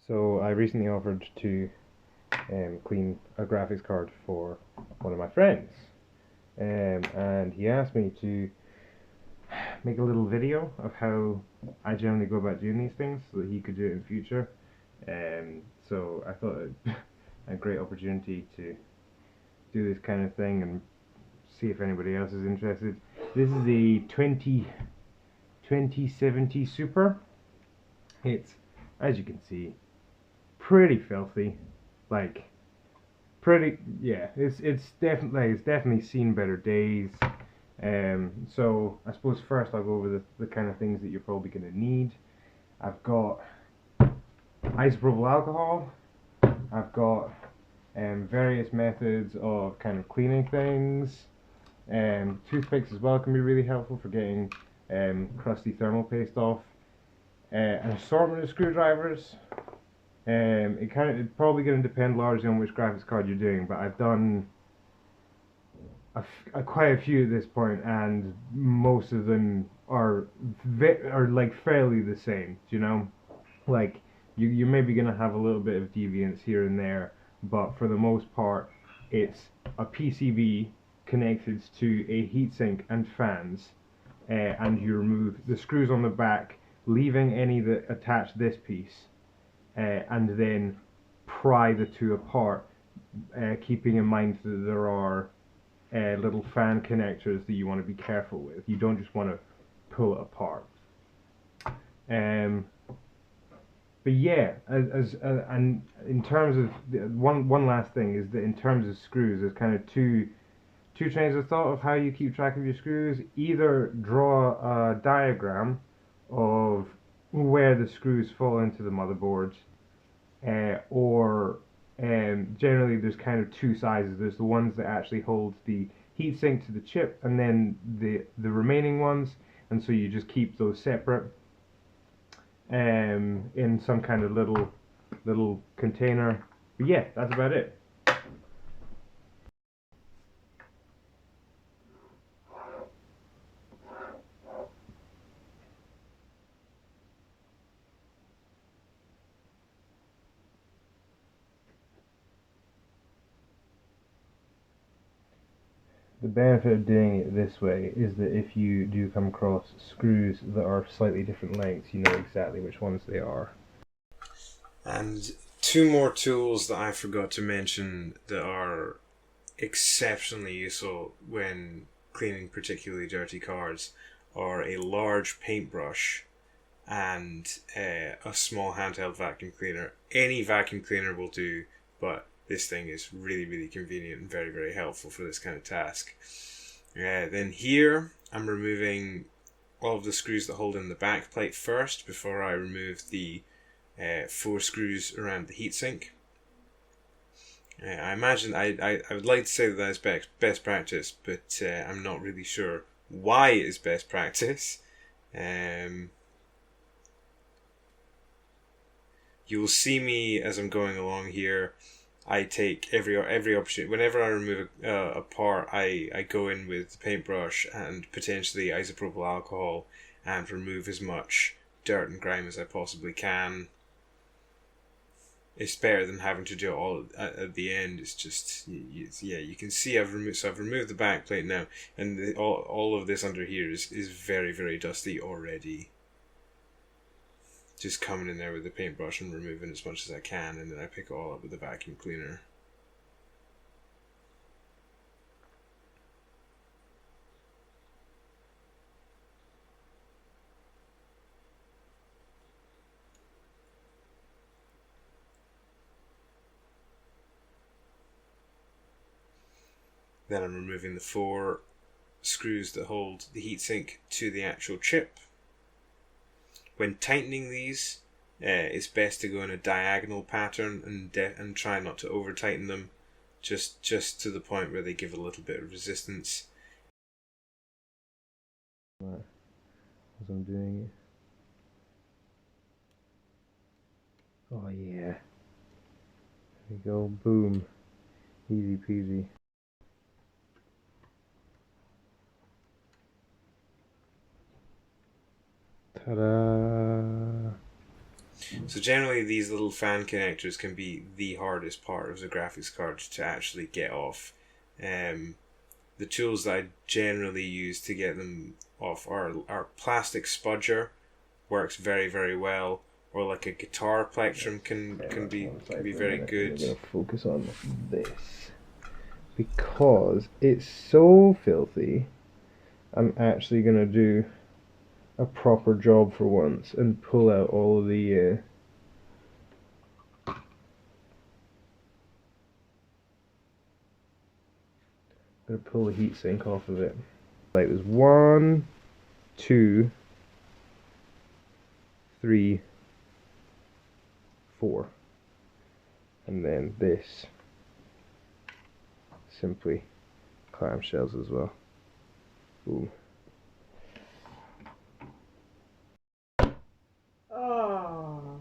So I recently offered to clean a graphics card for one of my friends, and he asked me to make a little video of how I generally go about doing these things so that he could do it in future. So I thought it a great opportunity to do this kind of thing and see if anybody else is interested. This is a 2070 Super. It's, as you can see, pretty filthy. Like, pretty, yeah, it's definitely seen better days. So I suppose first I'll go over the kind of things that you're probably going to need. I've got isopropyl alcohol. I've got various methods of kind of cleaning things. Toothpicks as well can be really helpful for getting crusty thermal paste off. An assortment of screwdrivers. It's probably going to depend largely on which graphics card you're doing, but I've done quite a few at this point, and most of them are like fairly the same. You know, like you're maybe going to have a little bit of deviance here and there, but for the most part, it's a PCB connected to a heatsink and fans, and you remove the screws on the back, leaving any that attach this piece, and then pry the two apart, keeping in mind that there are little fan connectors that you want to be careful with. You don't just want to pull it apart. Um, but yeah, and in terms of one last thing is that in terms of screws, there's kind of two trains of thought of how you keep track of your screws. Either draw a diagram of where the screws fall into the motherboard, or generally there's kind of two sizes. There's the ones that actually hold the heatsink to the chip, and then the remaining ones, and so you just keep those separate in some kind of little container. But yeah, that's about it. The benefit of doing it this way is that if you do come across screws that are slightly different lengths, you know exactly which ones they are. And two more tools that I forgot to mention that are exceptionally useful when cleaning particularly dirty cards are a large paintbrush and a small handheld vacuum cleaner. Any vacuum cleaner will do, but this thing is really convenient and very helpful for this kind of task. Then here I'm removing all of the screws that hold in the back plate first before I remove the 4 screws around the heatsink. I imagine I would like to say that that's best practice, but I'm not really sure why it is best practice. You will see me as I'm going along here. I take every opportunity. Whenever I remove a part, I go in with the paintbrush and potentially isopropyl alcohol and remove as much dirt and grime as I possibly can. It's better than having to do it all at the end. It's just, yeah, you can see I've removed the back plate now, and all of this under here is very dusty already. Just coming in there with the paintbrush and removing as much as I can, and then I pick it all up with the vacuum cleaner. Then I'm removing the 4 screws that hold the heatsink to the actual chip. When tightening these, it's best to go in a diagonal pattern and try not to over tighten them, just to the point where they give a little bit of resistance. Right, as I'm doing it. Oh yeah. There we go. Boom. Easy peasy. Ta-da! So generally these little fan connectors can be the hardest part of the graphics card to actually get off. The tools that I generally use to get them off are plastic spudger, works very, very well, or like a guitar plectrum can be very good. I'm gonna focus on this because it's so filthy. I'm actually gonna do a proper job for once and pull out all of the gonna pull the heatsink off of it. Like, there's 1, 2, 3, 4, and then this simply clamshells as well. Boom. Oh.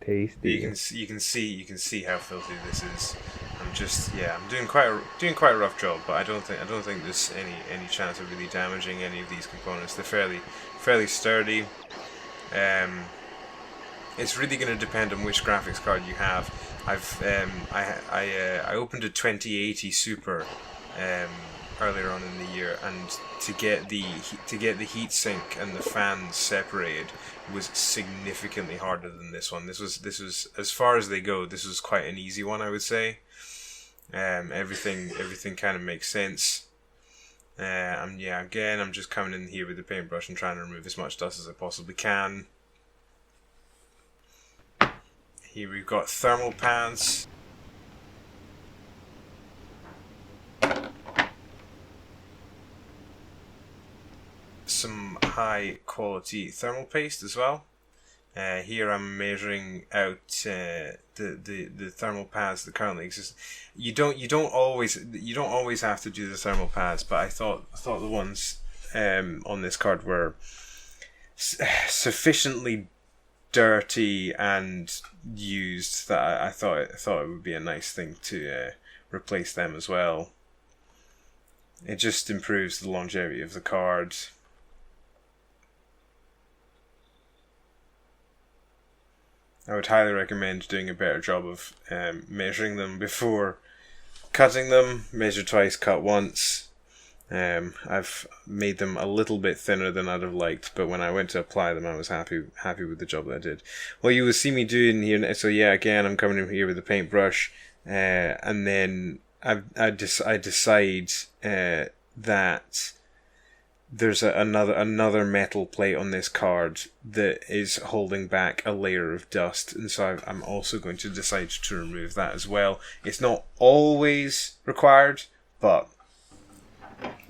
Tasty. You can see how filthy this is. I'm doing quite a rough job, but I don't think there's any chance of really damaging any of these components. They're fairly sturdy. It's really going to depend on which graphics card you have. I opened a 2080 Super earlier on in the year, and to get the heatsink and the fans separated was significantly harder than this one. This was as far as they go, this was quite an easy one, I would say. Everything kind of makes sense. And yeah, again, I'm just coming in here with the paintbrush and trying to remove as much dust as I possibly can. Here we've got thermal pads. Some high quality thermal paste as well. Here I'm measuring out the thermal pads that currently exist. You don't always have to do the thermal pads, but I thought the ones on this card were sufficiently dirty and used that I thought it would be a nice thing to replace them as well. It just improves the longevity of the card. I would highly recommend doing a better job of measuring them before cutting them. Measure twice, cut once. I've made them a little bit thinner than I'd have liked, but when I went to apply them, I was happy with the job that I did. What you will see me doing here, so yeah, again, I'm coming in here with a paintbrush, and then I decide that there's another metal plate on this card that is holding back a layer of dust, and so I'm also going to decide to remove that as well. It's not always required, but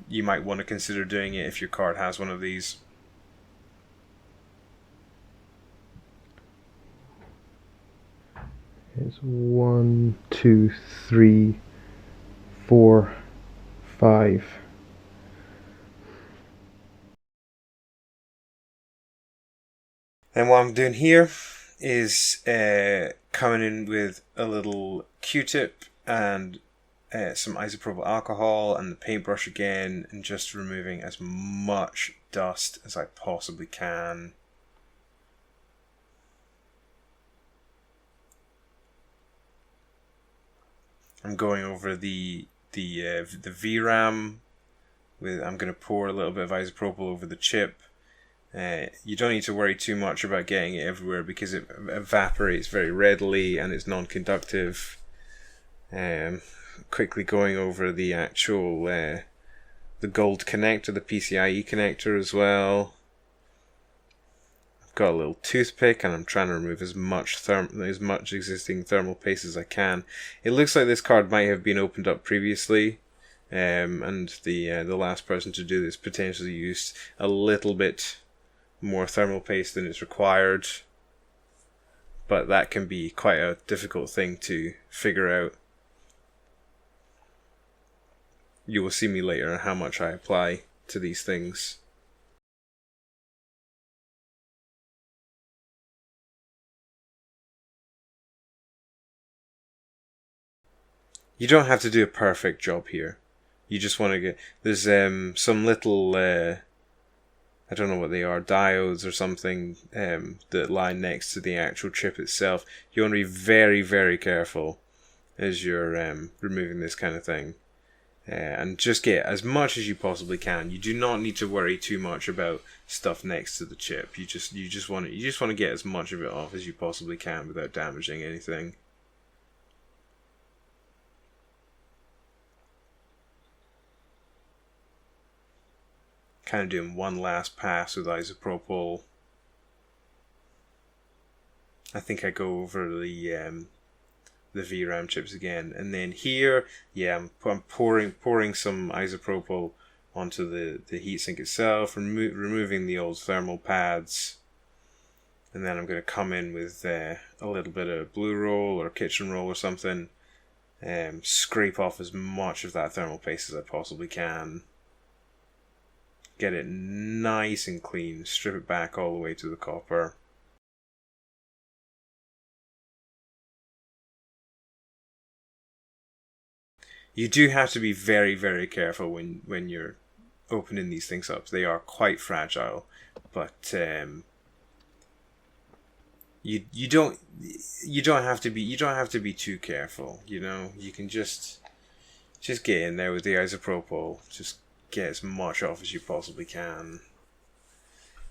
you might want to consider doing it if your card has one of these. It's 1, 2, 3, 4, 5. And what I'm doing here is coming in with a little Q-tip and some isopropyl alcohol and the paintbrush again, and just removing as much dust as I possibly can. I'm going over the VRAM with. I'm going to pour a little bit of isopropyl over the chip. You don't need to worry too much about getting it everywhere because it evaporates very readily and it's non-conductive. Quickly going over the actual the gold connector, the PCIe connector as well. I've got a little toothpick and I'm trying to remove as much existing thermal paste as I can. It looks like this card might have been opened up previously, and the last person to do this potentially used a little bit more thermal paste than is required, but that can be quite a difficult thing to figure out. You will see me later on how much I apply to these things. You don't have to do a perfect job here. You just want to get... There's some little I don't know what they are, diodes or something, that lie next to the actual chip itself. You want to be very, very careful as you're removing this kind of thing. And just get as much as you possibly can. You do not need to worry too much about stuff next to the chip. You just want to get as much of it off as you possibly can without damaging anything. Kind of doing one last pass with isopropyl. I think I go over the VRAM chips again, and then here, yeah, I'm pouring some isopropyl onto the heatsink itself, removing the old thermal pads, and then I'm going to come in with a little bit of blue roll or kitchen roll or something, scrape off as much of that thermal paste as I possibly can, get it nice and clean, strip it back all the way to the copper. You do have to be very, very careful when you're opening these things up. They are quite fragile, but you don't have to be too careful. You know, you can just get in there with the isopropyl, just get as much off as you possibly can.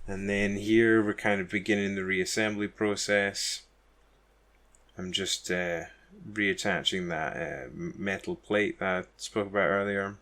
And then here we're kind of beginning the reassembly process. I'm just reattaching that metal plate that I spoke about earlier.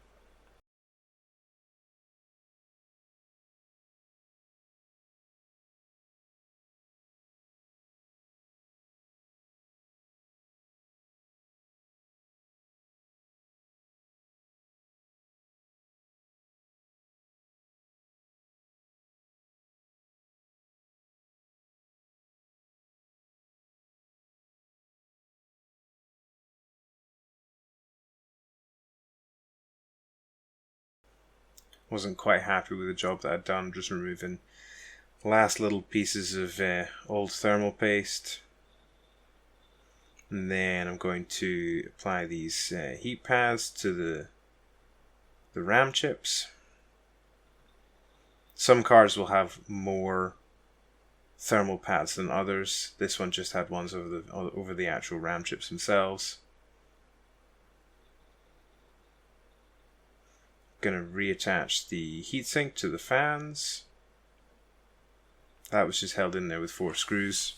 Wasn't quite happy with the job that I'd done, just removing last little pieces of old thermal paste. And then I'm going to apply these heat pads to the RAM chips. Some cards will have more thermal pads than others. This one just had ones over the actual RAM chips themselves. Going to reattach the heatsink to the fans. That was just held in there with 4 screws.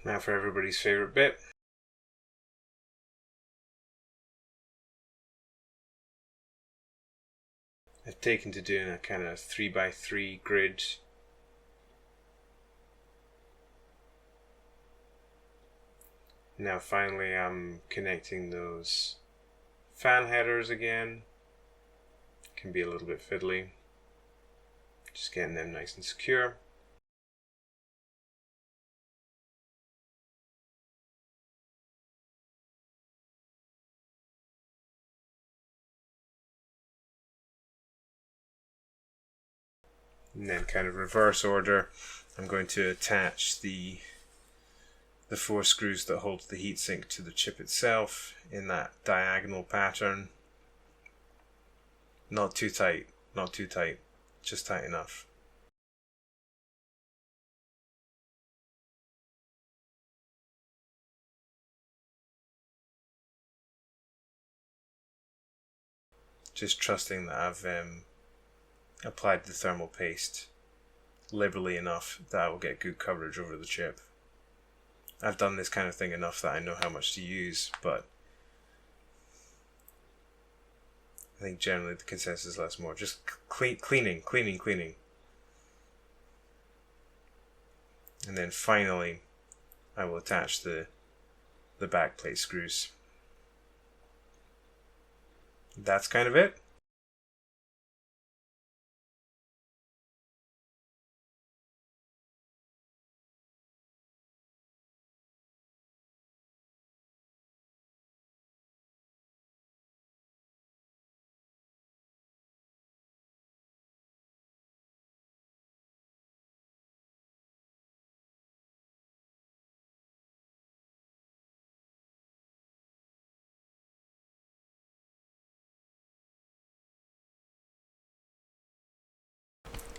Now for everybody's favorite bit. I've taken to doing a kind of 3x3 grid. Now finally I'm connecting those fan headers again. Can be a little bit fiddly. Just getting them nice and secure. And then kind of reverse order, I'm going to attach the 4 screws that hold the heatsink to the chip itself in that diagonal pattern. Not too tight, just tight enough. Just trusting that I've applied the thermal paste liberally enough that I will get good coverage over the chip. I've done this kind of thing enough that I know how much to use, but I think generally the consensus is less more. Just cleaning. And then finally, I will attach the back plate screws. That's kind of it.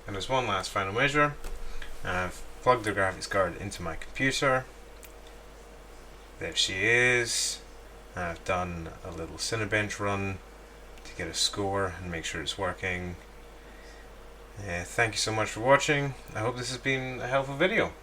And there's one last final measure. I've plugged the graphics card into my computer. There she is. I've done a little Cinebench run to get a score and make sure it's working. Thank you so much for watching. I hope this has been a helpful video.